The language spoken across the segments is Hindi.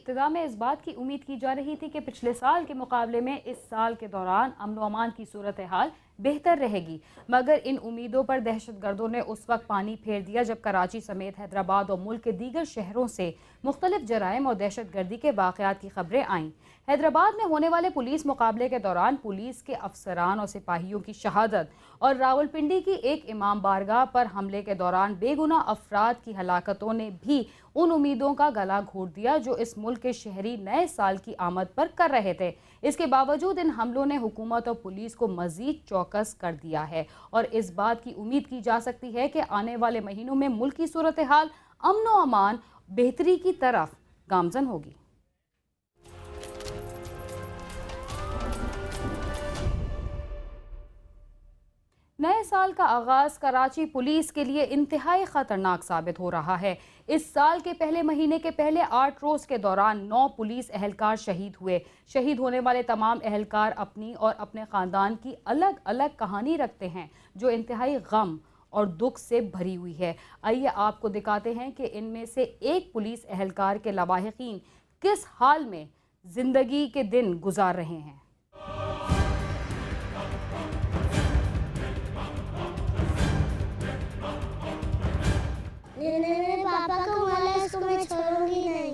इब्तिदा में इस बात की उम्मीद की जा रही थी कि पिछले साल के मुकाबले में इस साल के दौरान अमन व अमान की सूरत हाल बेहतर रहेगी, मगर इन उम्मीदों पर दहशतगर्दों ने उस वक्त पानी फेर दिया जब कराची समेत हैदराबाद और मुल्क के दीगर शहरों से मुख्तलिफ जराइम और दहशतगर्दी के वाक़यात की खबरें आईं। हैदराबाद में होने वाले पुलिस मुकाबले के दौरान पुलिस के अफसरान और सिपाहियों की शहादत और रावलपिंडी की एक इमाम बारगाह पर हमले के दौरान बेगुनाह अफराद की हलाकतों ने भी उन उम्मीदों का गला घोट दिया जो इस मुल्क के शहरी नए साल की आमद पर कर रहे थे। इसके बावजूद इन हमलों ने हुकूमत और पुलिस को मजीद चौकस कर दिया है और इस बात की उम्मीद की जा सकती है कि आने वाले महीनों में मुल्क की सूरत हाल अमन व अमान बेहतरी की तरफ गामजन होगी। नए साल का आगाज कराची पुलिस के लिए इंतहाई खतरनाक साबित हो रहा है। इस साल के पहले महीने के पहले 8 रोज के दौरान 9 पुलिस एहलकार शहीद हुए। शहीद होने वाले तमाम एहलकार अपनी और अपने खानदान की अलग अलग कहानी रखते हैं जो इंतहाई गम और दुख से भरी हुई है। आइए आपको दिखाते हैं कि इनमें से एक पुलिस एहलकार के लवाहिकीन किस हाल में जिंदगी के दिन गुजार रहे हैं। मेरे पापा का माल है, इसको मैं छोड़ूंगी नहीं।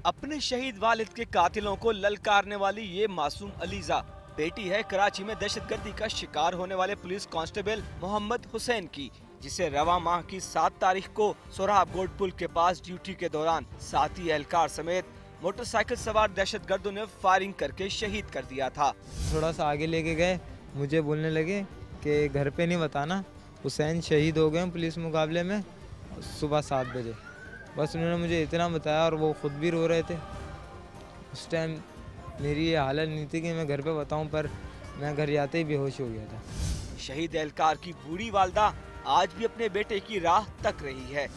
अपने शहीद वालिद के कातिलों को ललकारने वाली ये मासूम अलीजा बेटी है कराची में दहशतगर्दी का शिकार होने वाले पुलिस कांस्टेबल मोहम्मद हुसैन की, जिसे रवा माह की 7 तारीख को सोराबगोड पुल के पास ड्यूटी के दौरान साथी एहलकार समेत मोटरसाइकिल सवार दहशतगर्दों ने फायरिंग करके शहीद कर दिया था। थोड़ा सा आगे लेके गए, मुझे बोलने लगे कि घर पे नहीं बताना, हुसैन शहीद हो गए पुलिस मुकाबले में सुबह 7 बजे। बस उन्होंने मुझे इतना बताया और वो खुद भी रो रहे थे। उस टाइम मेरी ये हालत नहीं थी कि मैं घर पे बताऊं, पर मैं घर जाते ही बेहोश हो गया था। शहीद एहलकार की बूढ़ी वालदा आज भी अपने बेटे की राह तक रही है।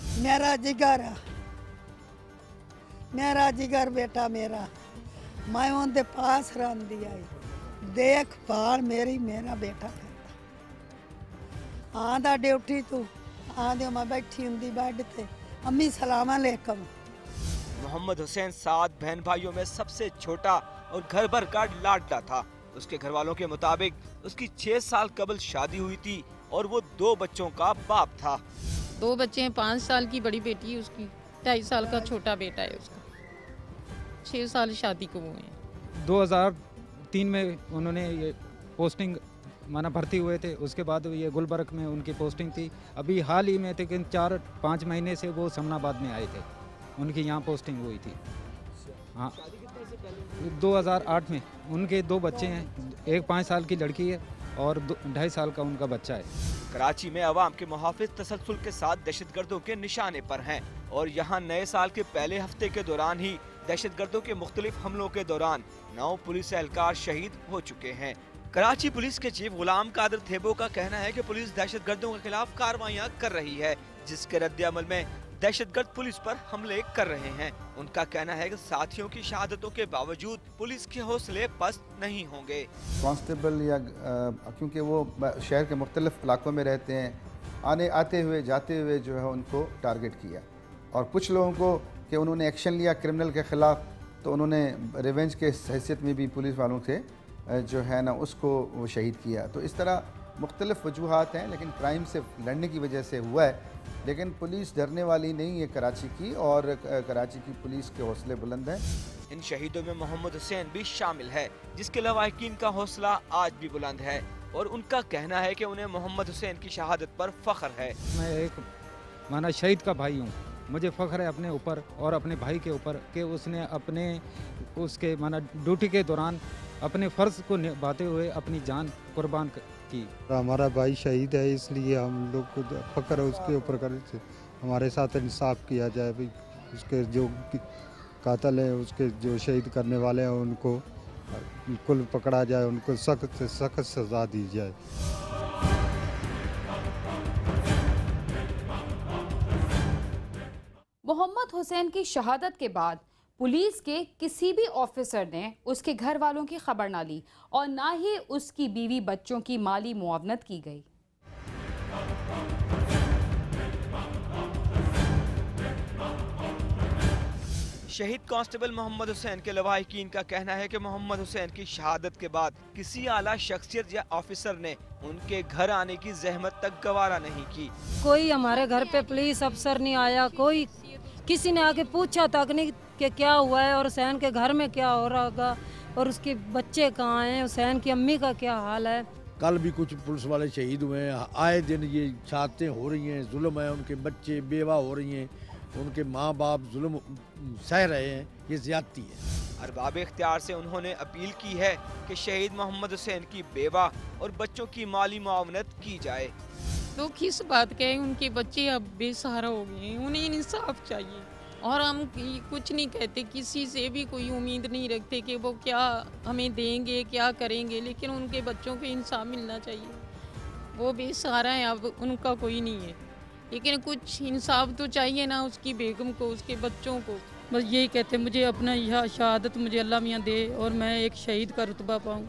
मेरा जिगर बेटा मेरा, मैं उनके पास रन दिया देख भाल मेरी मेरा बेटा करता आंदा ड्यूटी तू आंदे मैं बैठी हुंदी बेड ते अम्मी सलाम अलैकुम। मोहम्मद हुसैन 7 बहन भाइयों में सबसे छोटा और घर भर का लाडला था। उसके घर वालों के मुताबिक उसकी 6 साल कबल शादी हुई थी और वो 2 बच्चों का बाप था। 2 बच्चे हैं, 5 साल की बड़ी बेटी है उसकी, 2.5 साल का छोटा बेटा है उसका, 6 साल शादी को हुए हैं। 2003 में उन्होंने ये पोस्टिंग माना भर्ती हुए थे, उसके बाद ये गुलबर्ग में उनकी पोस्टिंग थी। अभी हाल ही में लेकिन 4-5 महीने से वो समनाबाद में आए थे, उनकी यहाँ पोस्टिंग हुई थी। हाँ, 2008 में उनके 2 बच्चे हैं, एक 5 साल की लड़की है और 2.5 साल का उनका बच्चा है। कराची में अवाम के मुहाफिज तसलसल के साथ दहशतगर्दों के निशाने पर हैं और यहाँ नए साल के पहले हफ्ते के दौरान ही दहशतगर्दों के मुख्तलिफ हमलों के दौरान 9 पुलिस एहलकार शहीद हो चुके हैं। कराची पुलिस के चीफ गुलाम कादिर थेबो का कहना है कि पुलिस दहशतगर्दों के खिलाफ कार्रवाइयाँ कर रही है, जिसके रद्द-ए-अमल में दहशतगर्द पुलिस पर हमले कर रहे हैं। उनका कहना है कि साथियों की शहादतों के बावजूद पुलिस के हौसले पस्त नहीं होंगे। कांस्टेबल या क्योंकि वो शहर के मुख्तलिफ इलाकों में रहते हैं, आते हुए जाते हुए जो है उनको टारगेट किया और कुछ लोगों को कि उन्होंने एक्शन लिया क्रिमिनल के ख़िलाफ़, तो उन्होंने रिवेंज के हैसियत में भी पुलिस वालों से जो है ना उसको वो शहीद किया। तो इस तरह मुख्तलिफ वजूहात हैं, लेकिन क्राइम से लड़ने की वजह से हुआ है। लेकिन पुलिस डरने वाली नहीं है कराची की, और कराची की पुलिस के हौसले बुलंद हैं। इन शहीदों में मोहम्मद हुसैन भी शामिल है, जिसके लवाहिकीन का हौसला आज भी बुलंद है और उनका कहना है कि उन्हें मोहम्मद हुसैन की शहादत पर फख्र है। मैं एक माना शहीद का भाई हूँ, मुझे फ़ख्र है अपने ऊपर और अपने भाई के ऊपर कि उसने अपने उसके माना ड्यूटी के दौरान अपने फ़र्ज़ को निभाते हुए अपनी जान कुर्बान की। हमारा भाई शहीद है, इसलिए हम लोग को फ़ख्र है उसके ऊपर कर हमारे साथ इंसाफ किया जाए भाई। उसके जो कातिल है, उसके जो शहीद करने वाले हैं उनको बिल्कुल पकड़ा जाए, उनको सख्त से सख्त सज़ा दी जाए। मोहम्मद हुसैन की शहादत के बाद पुलिस के किसी भी ऑफिसर ने उसके घर वालों की खबर ना ली और ना ही उसकी बीवी बच्चों की माली मुआवनत की गई। शहीद कांस्टेबल मोहम्मद हुसैन के लवाहिकीन का कहना है कि मोहम्मद हुसैन की शहादत के बाद किसी आला शख्सियत या ऑफिसर ने उनके घर आने की जहमत तक गवारा नहीं की। कोई हमारे घर पे पुलिस अफसर नहीं आया, कोई किसी ने आके पूछा तक नहीं कि क्या हुआ है और हुसैन के घर में क्या हो रहा होगा और उसके बच्चे कहाँ हैं, हुसैन की अम्मी का क्या हाल है। कल भी कुछ पुलिस वाले शहीद हुए हैं, आए दिन ये शहादतें हो रही हैं, जुल्म है, उनके बच्चे बेवा हो रही हैं, उनके माँ बाप जुल्म सह रहे हैं, ये ज्यादती है। अरबाब इख्तियार से उन्होंने अपील की है कि शहीद मोहम्मद हुसैन की बेवा और बच्चों की माली मुआवनत की जाए। तो किस बात के उनके बच्चे अब बेसहारा हो गए हैं, उन्हें इंसाफ चाहिए और हम कुछ नहीं कहते, किसी से भी कोई उम्मीद नहीं रखते कि वो क्या हमें देंगे, क्या करेंगे, लेकिन उनके बच्चों को इंसाफ मिलना चाहिए। वो बेसहारा हैं, अब उनका कोई नहीं है, लेकिन कुछ इंसाफ तो चाहिए ना उसकी बेगम को, उसके बच्चों को। बस यही कहते मुझे अपना यह शहादत मुझे अल्लाह मियाँ दे और मैं एक शहीद का रुतबा पाऊँ।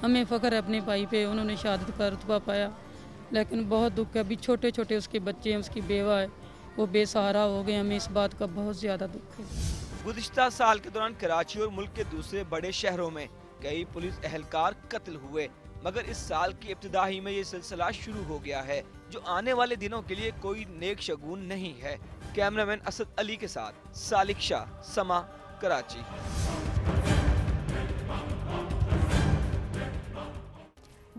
हमें फ़ख्र है अपने भाई पे, उन्होंने शहादत का रुतबा पाया, लेकिन बहुत दुख है, अभी छोटे छोटे उसके बच्चे हैं, उसकी बेवा है, वो बेसहारा हो गए। हमें इस बात का बहुत ज़्यादा दुख है। गुज़िश्ता साल के दौरान कराची और मुल्क के दूसरे बड़े शहरों में कई पुलिस एहलकार कत्ल हुए, मगर इस साल की इब्तिदा ही में ये सिलसिला शुरू हो गया है, जो आने वाले दिनों के लिए कोई नेक शगुन नहीं है। कैमरामैन असद अली के साथ सालिक शाह, समा, कराची।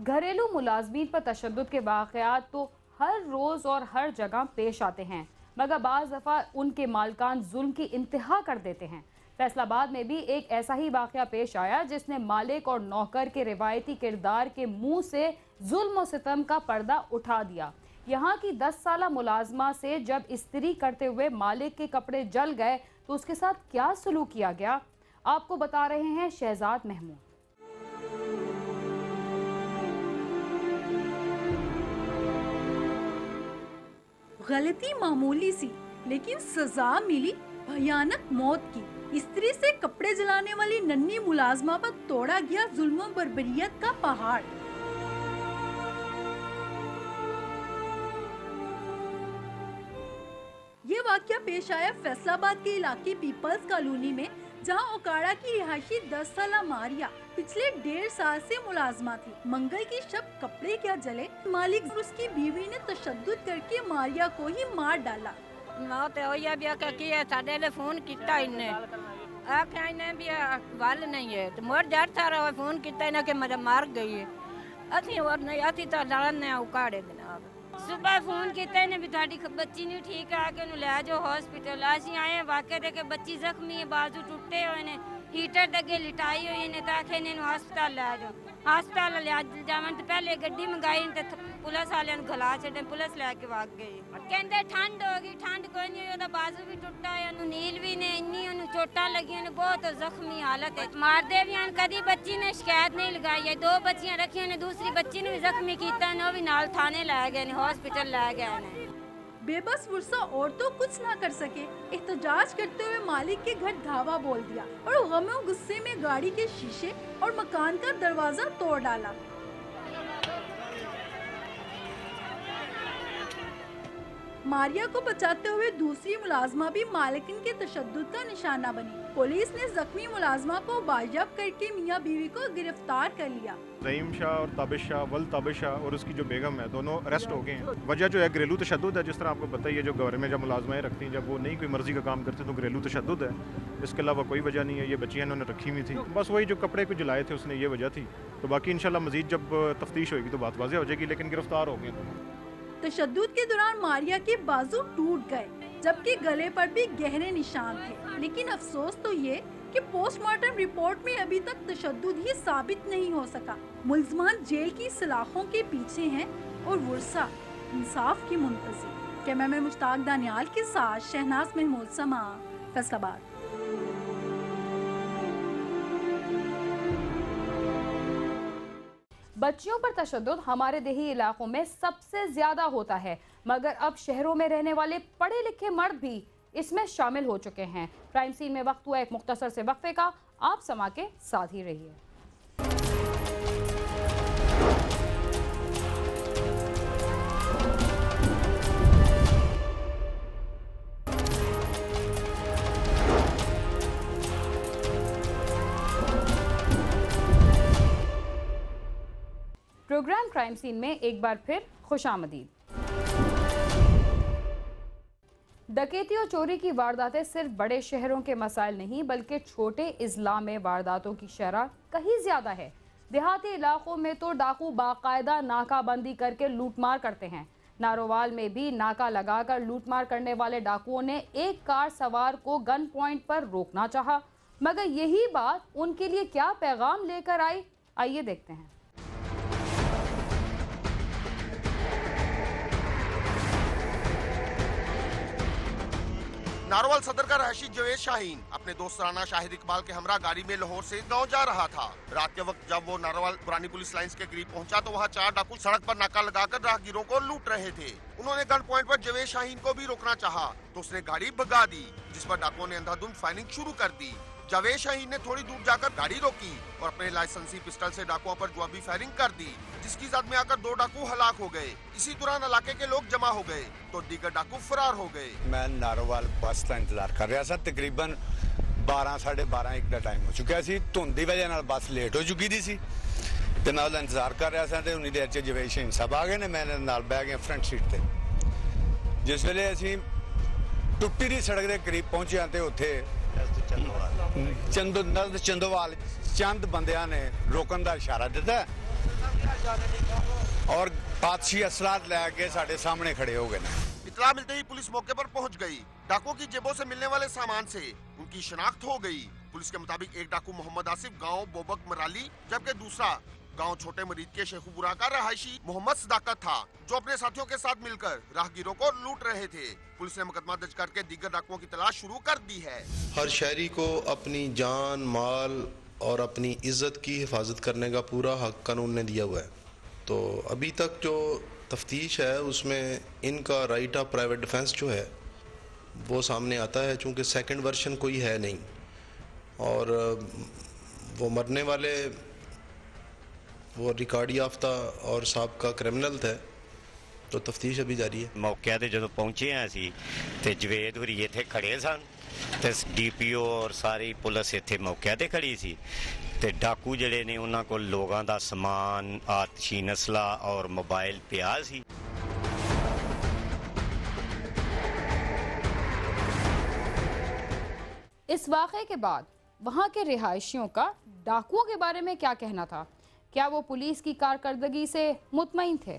घरेलू मुलाजमीन पर तशद्दुद के वाक़यात तो हर रोज़ और हर जगह पेश आते हैं, मगर बाज़ दफ़ा उनके मालकान जुल्म की इंतहा कर देते हैं। फैसलाबाद में भी एक ऐसा ही वाक़या पेश आया जिसने मालिक और नौकर के रिवायती किरदार के मुंह से जुल्म और सितम का पर्दा उठा दिया। यहाँ की 10 साला मुलाजमा से जब इस्त्री करते हुए मालिक के कपड़े जल गए तो उसके साथ क्या सलूक किया गया, आपको बता रहे हैं शहजाद महमूद। गलती मामूली सी, लेकिन सजा मिली भयानक मौत की। इस्त्री से कपड़े जलाने वाली नन्ही मुलाजमा पर तोड़ा गया जुल्म और बर्बरियत का पहाड़। ये वाकया पेश आया फैसलाबाद के इलाके पीपल्स कॉलोनी में, जहां ओकाड़ा की रिहायशी 10 साला मारिया पिछले 1.5 साल से मुलाजमा थी। मंगल की शब कपड़े क्या जले, मालिक और उसकी बीवी ने तशद्दुद करके मारिया को ही मार डाला। फोन किया इन्हें आख्या इन्हें भी वाल नहीं है तो मोर जाट सारा फोन किया इन्हें के मार गई है अथी और नहीं अथी तो लड़न ने उकाड़े जनाब। सुबह फोन किया इन्हें भी ताड़ी बच्ची नहीं ठीक है आके ले जाओ हॉस्पिटल। असी आए वाकई देखे बच्ची जख्मी है, बाजू टुटे हुए ने, हीटर दगे लिटाई हुई ने, ताकि इन्हें हॉस्पिटल ले जाओ। हॉस्पिटल ले जावन तो पहले गड्डी मंगाई तो पुलिस वाले गला छे, पुलिस लैके भाग गई। कहते ठंड होगी, ठंड कोई नहीं, ओदा बाजू भी टुटा है, नील भी ने इन्नी चोटा लगी ने, बहुत जख्मी हालत है। मारदे भी हैं, कदी बच्ची ने शिकायत नहीं लगाई है, 2 बच्चियां रखी ने, दूसरी बच्ची ने भी जख्मी किया ने, भी नाल थाने ला गए ने, हॉस्पिटल ला गए ने। बेबस वर्षा और तो कुछ ना कर सके, एहतजाज करते हुए मालिक के घर धावा बोल दिया और गम और गुस्से में गाड़ी के शीशे और मकान का दरवाजा तोड़ डाला। मारिया को बचाते हुए दूसरी मुलाजमा भी मालिकिन के तशद्दुद का निशाना बनी। पुलिस ने जख्मी मुलाजमा को बाजियाब करके मियां बीवी को गिरफ्तार कर लिया। रहीम शाह और ताबिश शाह, वल ताबिश शाह और उसकी जो बेगम है, दोनों अरेस्ट हो गए हैं। वजह जो है घरेलू तशद्दुद है, जिस तरह आपको पता ही है, जो घर में जब मुलाजमाएं रखती हैं, जब वो नहीं कोई मर्जी का काम करते तो घरेलू तशद्दुद है। इसके अलावा कोई वजह नहीं है। ये बच्चियाँ इन्होंने रखी हुई थी, बस वही जो कपड़े को जलाए थे उसने, ये वजह थी। तो बाकी इंशाल्लाह मजीद जब तफ्तीश होगी तो बात वाज़ेह हो जाएगी, लेकिन गिरफ्तार हो गए। तशद्दुद के दौरान मारिया के बाजू टूट गए, जबकि गले पर भी गहरे निशान थे। लेकिन अफसोस तो ये कि पोस्टमार्टम रिपोर्ट में अभी तक तशद्दुद ही साबित नहीं हो सका। मुल्ज़मान जेल की सलाखों के पीछे हैं और वर्षा इंसाफ की मुंतज़िर। कैमरामैन मुश्ताक दानियाल के साथ शहनाज महमूद, समा, फैसलाबाद। बच्चियों पर तशद्दुद हमारे देही इलाकों में सबसे ज्यादा होता है, मगर अब शहरों में रहने वाले पढ़े लिखे मर्द भी इसमें शामिल हो चुके हैं। क्राइम सीन में वक्त हुआ एक मुख्तसर से वक्फे का, आप समा के साथ ही रहिए। प्रोग्राम क्राइम सीन में एक बार फिर खुशामदीद। डकैती और चोरी की वारदातें सिर्फ बड़े शहरों के मसाइल नहीं बल्कि छोटे इजला में वारदातों की शरह कहीं ज्यादा है। देहाती इलाकों में तो डाकू बाकायदा नाकाबंदी करके लूटमार करते हैं। नारोवाल में भी नाका लगाकर लूटमार करने वाले डाकुओं ने एक कार सवार को गन पॉइंट पर रोकना चाहा, मगर यही बात उनके लिए क्या पैगाम लेकर आई, आइए देखते हैं। नारोवाल सदर का रहायशी जवेद शाहीन अपने दोस्त राना शाहिद इकबाल के हमरा गाड़ी में लाहौर से गांव जा रहा था। रात के वक्त जब वो नारोवाल पुरानी पुलिस लाइंस के करीब पहुंचा तो वहां 4 डाकू सड़क पर नाका लगाकर राहगीरों को लूट रहे थे। उन्होंने गन पॉइंट पर जवेद शाहीन को भी रोकना चाहा तो उसने गाड़ी भगा दी, जिस पर डाकुओं ने अंधाधुंध फायरिंग शुरू कर दी। जवेद शाहीन ने थोड़ी दूर जाकर गाड़ी रोकी और अपने लाइसेंसी पिस्टल से डाकुओं पर जवाबी फायरिंग कर दी, जिसकी जद में आकर 2 डाकू हलाक हो गए। इसी दौरान इलाके के लोग जमा हो गए तो दीगर डाकू फरार हो गए। मैं नारोवाल बस का इंतजार कर रहा था। तकरीबन 12 साढ़े 12 एक का टाइम हो चुका सी। धुंध की वजह नाल बस लेट हो चुकी थी ते मैं उसका इंतजार कर रहा था। उन्नी देर च जवेद शाहीन साहब आ गए ने, मैं नाल बह गया फ्रंट सीट ते। जिस वेले असीं टुट्टी दी सड़क के करीब पहुंचे तो उत्थे चंदोवाल चंद बंदियां ने रोकन का इशारा दिता और पातशी असलात लैके साढ़े सामने खड़े हो गए। इतला मिलते ही पुलिस मौके पर पहुंच गई। डाकुओं की जेबों से मिलने वाले सामान से उनकी शिनाख्त हो गई। पुलिस के मुताबिक एक डाकू मोहम्मद आसिफ गांव बोबक मराली, जबकि दूसरा गांव छोटे मरीद के शेखुपुरा का रहायशी मोहम्मद सदाकत था, जो अपने साथियों के साथ मिलकर राहगीरों को लूट रहे थे। पुलिस ने मुकदमा दर्ज करके दीगर डाकुओं की तलाश शुरू कर दी है। हर शहरी को अपनी जान, माल और अपनी इज्जत की हिफाजत करने का पूरा हक कानून ने दिया हुआ है। तो अभी तक जो तफ्तीश है उसमें इनका राइट ऑफ प्राइवेट डिफेंस जो है वो सामने आता है, चूँकि सेकंड वर्शन कोई है नहीं और वो मरने वाले वो रिकॉर्ड याफ्ता और साबका क्रिमिनल थे। तो तफ्तीश अभी जारी है। मौके ते जो पहुंचे हैं असी ते जवेद होरी इत्थे खड़े सन ते DPO और सारी पुलिस इत्थे मौके ते खड़ी सी ते डाकू जिहड़े ने उन्हां कोल लोगां दा समान, आतिशी नस्ला और मोबाइल पिया सी। इस वाक़े के बाद वहां के रिहायशियों का डाकुओं के बारे में क्या कहना था? क्या वो पुलिस की कारकर्दगी से मुतमईन थे?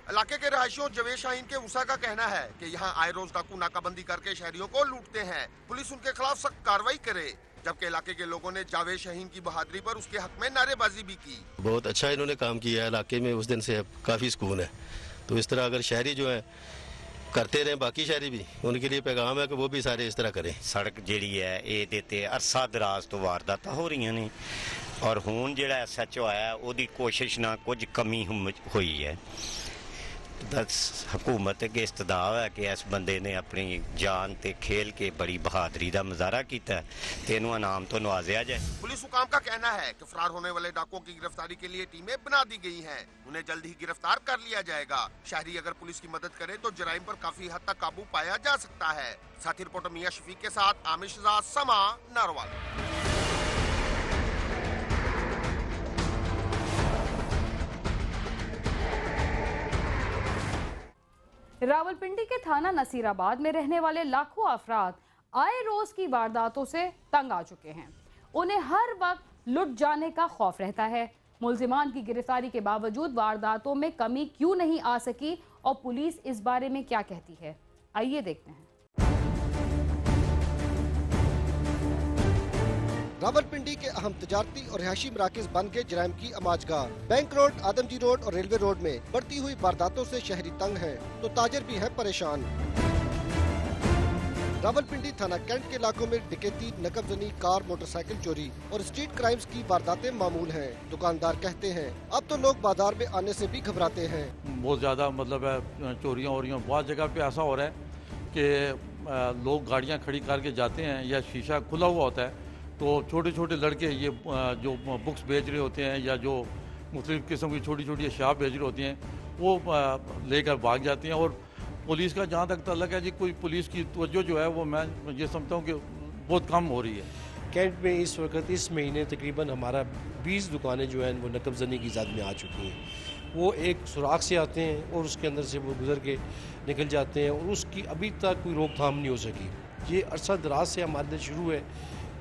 इलाके के रहायशियों जवेद शाहीन के उसा का कहना है कि यहाँ आए रोज डाकू नाकाबंदी करके शहरियों को लूटते हैं। पुलिस उनके खिलाफ सख्त कार्रवाई करे, जबकि इलाके के लोगों ने जावेद शाहीन की बहादुरी पर उसके हक में नारेबाजी भी की। बहुत अच्छा इन्होंने काम किया है इलाके में, उस दिन से काफ़ी सुकून है। तो इस तरह अगर शहरी जो है करते रहे, बाकी शहरी भी, उनके लिए पैगाम है कि वो भी सारे इस तरह करें। सड़क जी है ये अरसा दराज तो वारदात हो रही ने और हुण जिहड़ा SHO आया उहदी कोशिश ना कुछ कमी हुई है। दस हुकूमत के इस्तदाव है कि इस बंदे ने अपनी जान ते खेल के बड़ी बहादुरी का मुजाहरा किया, तेनू इनाम तो नवाजिया जाए। पुलिस हुकाम का कहना है कि फरार होने वाले डाकुओं की गिरफ्तारी के लिए टीमें बना दी गई हैं। उन्हें जल्द ही गिरफ्तार कर लिया जाएगा। शहरी अगर पुलिस की मदद करे तो जराइम पर काफी हद तक काबू पाया जा सकता है। साथी रिपोर्टर मियां शफीक के साथ आमिर शहजाद, समा, नारोवाल। रावलपिंडी के थाना नसीराबाद में रहने वाले लाखों अफराद आए रोज की वारदातों से तंग आ चुके हैं। उन्हें हर वक्त लुट जाने का खौफ रहता है। मुल्जिमान की गिरफ्तारी के बावजूद वारदातों में कमी क्यों नहीं आ सकी और पुलिस इस बारे में क्या कहती है, आइए देखते हैं। रावलपिंडी के अहम तजारती और रिहायशी मराकज बन गए जराइम की अमाजगाह। बैंक रोड, आदमजी रोड और रेलवे रोड में बढ़ती हुई वारदातों से शहरी तंग हैं, तो ताजर भी है परेशान। रावलपिंडी थाना कैंट के इलाकों में डकैती, नकबजनी, कार, मोटरसाइकिल चोरी और स्ट्रीट क्राइम्स की वारदातें मामूल हैं। दुकानदार कहते हैं अब तो लोग बाजार में आने से भी घबराते हैं। बहुत ज्यादा मतलब है चोरियां हो रही हैं। बहुत जगह पे ऐसा हो रहा है कि लोग गाड़ियां खड़ी करके जाते हैं या शीशा खुला हुआ होता है, तो छोटे छोटे लड़के ये जो बुक्स बेच रहे होते हैं या जो मुख्तलिफ़ किस्म की छोटी छोटी अशिया बेच रहे होती हैं वो लेकर भाग जाते हैं। और पुलिस का जहाँ तक ताल्लुक है जी, कोई पुलिस की तवज्जो जो है वो मैं ये समझता हूँ कि बहुत कम हो रही है। कैंट में इस वक्त इस महीने तकरीबन हमारा 20 दुकानें जो हैं वो नकबजनी की ज़द में आ चुकी हैं। वो एक सुराख से आते हैं और उसके अंदर से वो गुजर के निकल जाते हैं और उसकी अभी तक कोई रोकथाम नहीं हो सकी। ये अरसा दराज से हमारे लिए शुरू है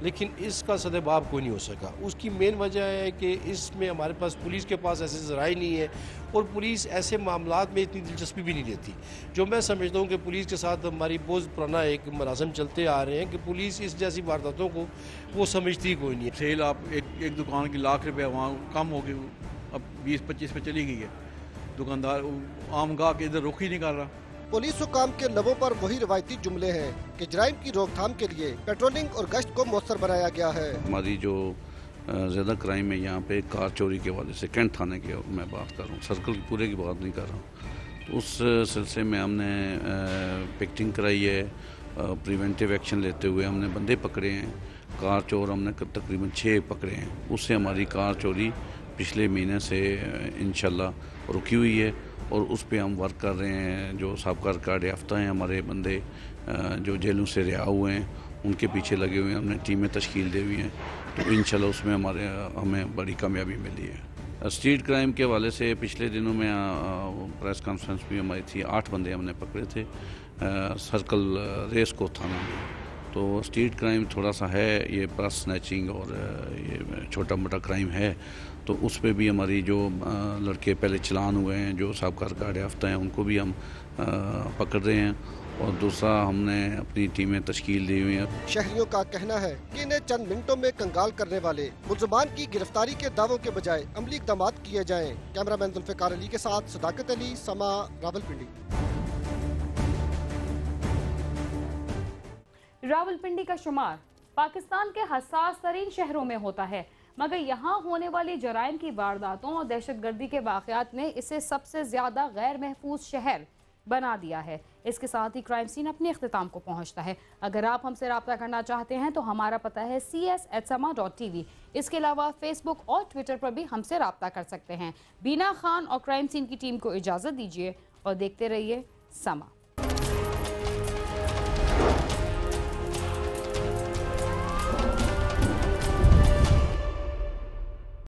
लेकिन इसका सदबाब कोई नहीं हो सका। उसकी मेन वजह है कि इसमें हमारे पास पुलिस के पास ऐसे ज़राए नहीं है और पुलिस ऐसे मामलात में इतनी दिलचस्पी भी नहीं लेती। जो मैं समझता हूँ कि पुलिस के साथ हमारी बहुत पुराना एक मरासम चलते आ रहे हैं कि पुलिस इस जैसी वारदातों को वो समझती कोई नहीं है। सेल आप एक दुकान की लाख रुपये वहाँ कम हो गई, अब 20-25 पे चली गई है। दुकानदार आम गाह के इधर रुख ही नहीं कर रहा। पुलिस हुकाम के लबों पर वही रवायती जुमले हैं कि जराइम की रोकथाम के लिए पेट्रोलिंग और गश्त को मौसर बनाया गया है। हमारी जो ज़्यादा क्राइम है यहाँ पे कार चोरी के हवाले से कैंट थाने की मैं बात कर रहा हूँ, सर्कल की पूरे की बात नहीं कर रहा हूँ। तो उस सिलसिले में हमने पिकटिंग कराई है, प्रिवेंटिव एक्शन लेते हुए हमने बंदे पकड़े हैं। कार चोर हमने तकरीबन 6 पकड़े हैं। उससे हमारी कार चोरी पिछले महीने से इंशाल्लाह रुकी हुई है और उस पे हम वर्क कर रहे हैं। जो साबका रिकॉर्ड याफ्ता हैं हमारे बंदे जो जेलों से रिहा हुए हैं उनके पीछे लगे हुए हैं, हमने टीमें तश्कील दी हुई हैं। तो इंशाल्लाह उसमें हमें बड़ी कामयाबी मिली है। स्ट्रीट क्राइम के हवाले से पिछले दिनों में प्रेस कॉन्फ्रेंस भी हमारी थी, 8 बंदे हमने पकड़े थे सर्कल रेस को थाना में। तो स्ट्रीट क्राइम थोड़ा सा है, ये पर्स स्नैचिंग और ये छोटा मोटा क्राइम है। तो उस पे भी हमारी जो लड़के पहले चलान हुए हैं, जो साबका रिकॉर्ड याफ्ता हैं, उनको भी हम पकड़ रहे हैं। और दूसरा हमने अपनी टीमें तश्कील दी हुई हैं। शहरियों का कहना है कि इन्हें चंद मिनटों में कंगाल करने वाले मुल्ज़मान की गिरफ्तारी के दावों के बजाय अमली इक़दाम किए जाएं। कैमरामैन जुल्फ़िकार अली के साथ सदाकत अली, समा, रावलपिंडी। रावलपिंडी का शुमार पाकिस्तान के हसास तरीन शहरों में होता है, मगर यहाँ होने वाली जराइम की वारदातों और दहशतगर्दी के वाक़यात ने इसे सबसे ज़्यादा गैर महफूज शहर बना दिया है। इसके साथ ही क्राइम सीन अपने इख्तिताम को पहुँचता है। अगर आप हमसे रब्ता करना चाहते हैं तो हमारा पता है cs@sama.tv। इसके अलावा फेसबुक और ट्विटर पर भी हमसे रब्ता कर सकते हैं। बीना खान और क्राइम सीन की टीम को इजाज़त दीजिए और देखते रहिए समा।